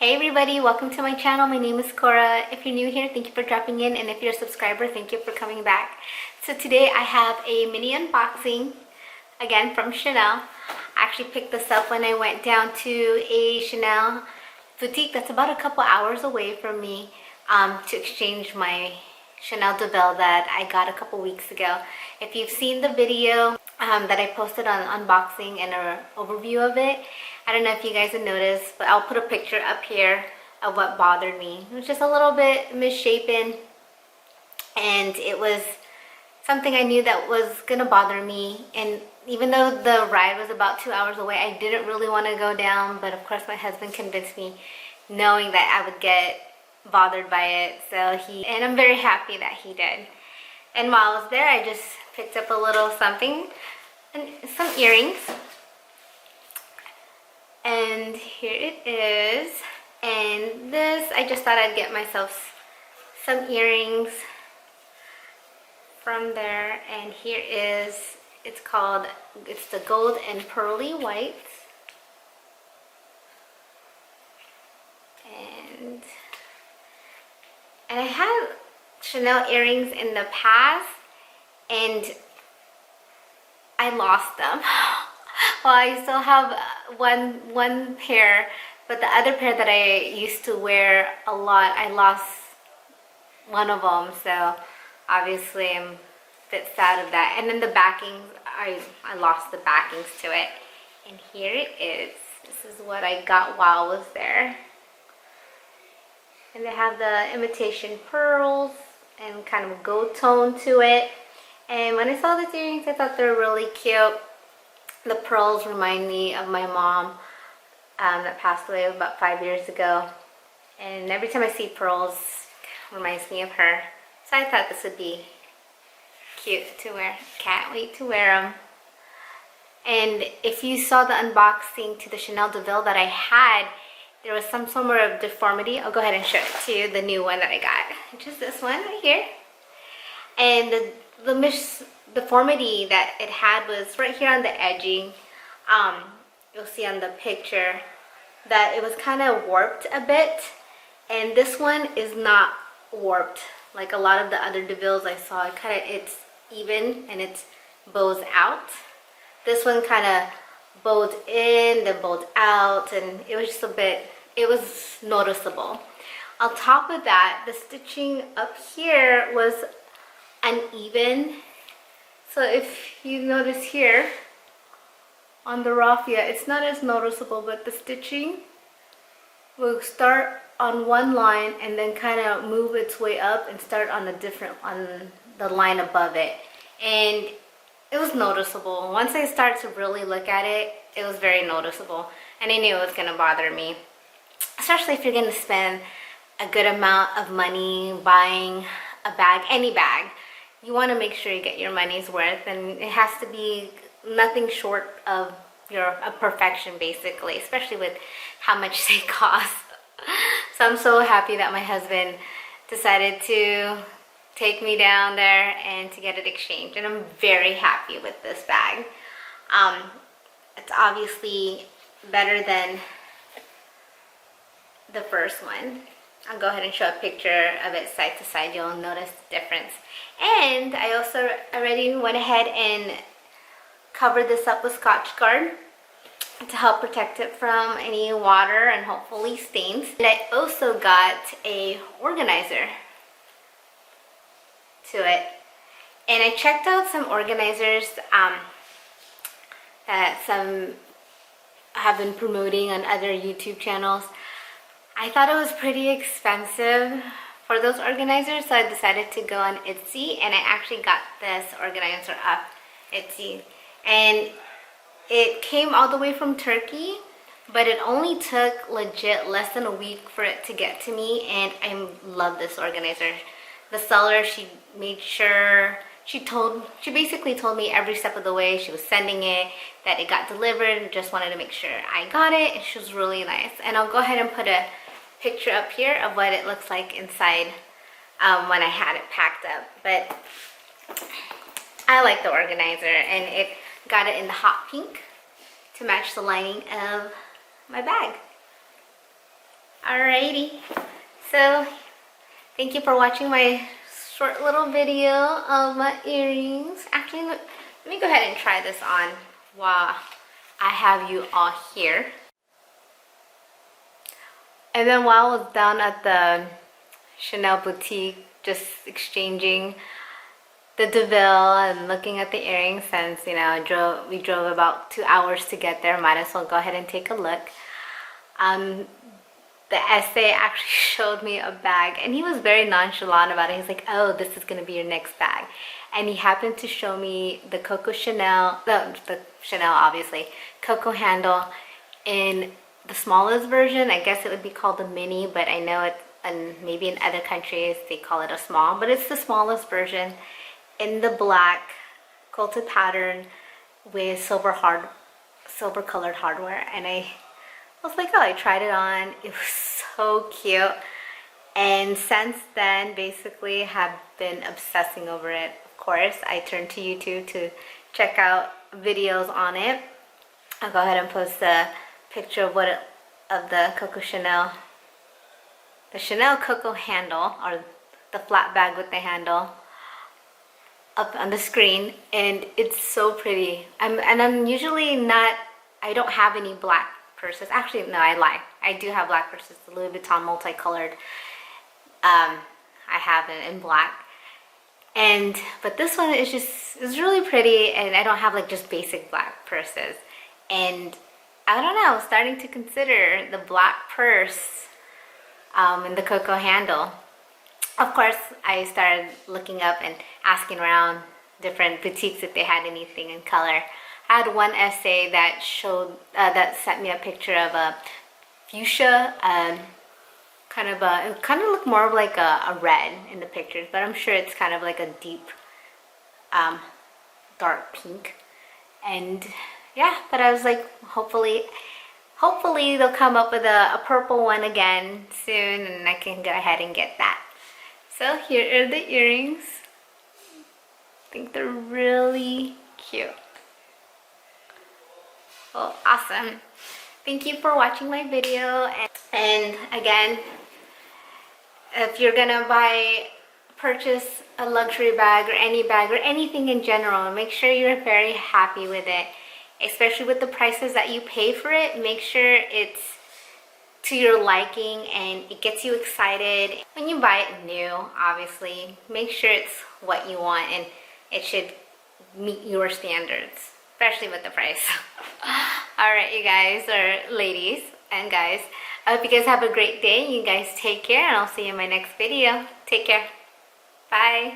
Hey everybody, welcome to my channel. My name is Cora. If you're new here, thank you for dropping in, and if you're a subscriber, thank you for coming back. So today I have a mini unboxing, again from Chanel. I actually picked this up when I went down to a Chanel boutique that's about a couple hours away from me to exchange my Chanel Deauville that I got a couple weeks ago. If you've seen the video that I posted on unboxing and an overview of it, I don't know if you guys have noticed, but I'll put a picture up here of what bothered me. It was just a little bit misshapen, and it was something I knew that was gonna bother me. And even though the ride was about 2 hours away, I didn't really want to go down, but of course my husband convinced me, knowing that I would get bothered by it. And I'm very happy that he did. And while I was there, I just picked up a little something, and some earrings. And here it is. And this, I just thought I'd get myself some earrings from there. And here is, it's the gold and pearly whites. And I had Chanel earrings in the past, and I lost them. Well, I still have one pair, but the other pair that I used to wear a lot, I lost one of them. So obviously I'm a bit sad of that. And then the backings, I lost the backings to it. And here it is. This is what I got while I was there. And they have the imitation pearls and kind of a gold tone to it. And when I saw these earrings, I thought they were really cute. The pearls remind me of my mom that passed away about 5 years ago. And every time I see pearls, it reminds me of her. So I thought this would be cute to wear. Can't wait to wear them. And if you saw the unboxing to the Chanel Deauville that I had, there was some sort of deformity. I'll go ahead and show it to you, the new one that I got, which is this one right here. And the deformity that it had was right here on the edging. You'll see on the picture that it was kind of warped a bit, and this one is not warped like a lot of the other Deauville's I saw. It's even and it bows out. This one kind of bowed in, then bowed out, and it was just it was noticeable. On top of that, the stitching up here was uneven. So if you notice here on the raffia, it's not as noticeable, but the stitching will start on one line and then kind of move its way up and start on the line above it. And it was noticeable. Once I started to really look at it, it was very noticeable. And I knew it was going to bother me. Especially if you're going to spend a good amount of money buying a bag, any bag. You want to make sure you get your money's worth, and it has to be nothing short of a perfection, basically, especially with how much they cost. So I'm so happy that my husband decided to take me down there and to get it exchanged, and I'm very happy with this bag. It's obviously better than the first one. I'll go ahead and show a picture of it side to side. You'll notice the difference. And I also already went ahead and covered this up with Scotch Guard to help protect it from any water and hopefully stains. And I also got a organizer to it. And I checked out some organizers that some have been promoting on other YouTube channels. I thought it was pretty expensive for those organizers, so I decided to go on Etsy, and I actually got this organizer off Etsy. And it came all the way from Turkey, but it only took legit less than a week for it to get to me, and I love this organizer. The seller, she made sure, she basically told me every step of the way she was sending it, that it got delivered, just wanted to make sure I got it, and she was really nice. And I'll go ahead and put a picture up here of what it looks like inside when I had it packed up. But I like the organizer, and it got it in the hot pink to match the lining of my bag. Alrighty. So, thank you for watching my short little video of my earrings. Actually, let me go ahead and try this on while I have you all here. And then while I was down at the Chanel boutique, just exchanging the Deauville and looking at the earrings, since you know we drove about 2 hours to get there, might as well go ahead and take a look. The essay actually showed me a bag, and he was very nonchalant about it. He's like, oh, this is gonna be your next bag. And he happened to show me the Coco Chanel, the Chanel obviously, Coco handle in the smallest version. I guess it would be called the mini, but I know it, and maybe in other countries they call it a small, but it's the smallest version in the black quilted pattern with silver colored hardware. And I was like, oh, I tried it on. It was so cute. And since then, basically have been obsessing over it. Of course, I turned to YouTube to check out videos on it. I'll go ahead and post a picture of the Coco Chanel, the Chanel Coco handle, or the flat bag with the handle, up on the screen. And it's so pretty. I'm usually not, I don't have any black purses. Actually, no, I lie. I do have black purses, the Louis Vuitton multicolored. I have it in black. But this one is really pretty, and I don't have like just basic black purses. And I don't know, starting to consider the black purse in the Coco handle. Of course, I started looking up and asking around different boutiques if they had anything in color. I had one essay that showed, that sent me a picture of a fuchsia, it kind of looked more like a red in the pictures, but I'm sure it's kind of like a deep, dark pink. And yeah, but I was like, hopefully they'll come up with a purple one again soon, and I can go ahead and get that. So here are the earrings. I think they're really cute. Well, awesome. Thank you for watching my video. And again, if you're gonna purchase a luxury bag or any bag or anything in general, make sure you're very happy with it, especially with the prices that you pay for it. Make sure it's to your liking and it gets you excited. When you buy it new, obviously, make sure it's what you want and it should meet your standards, especially with the price. Alright, you guys, or ladies and guys, I hope you guys have a great day. You guys take care, and I'll see you in my next video. Take care. Bye.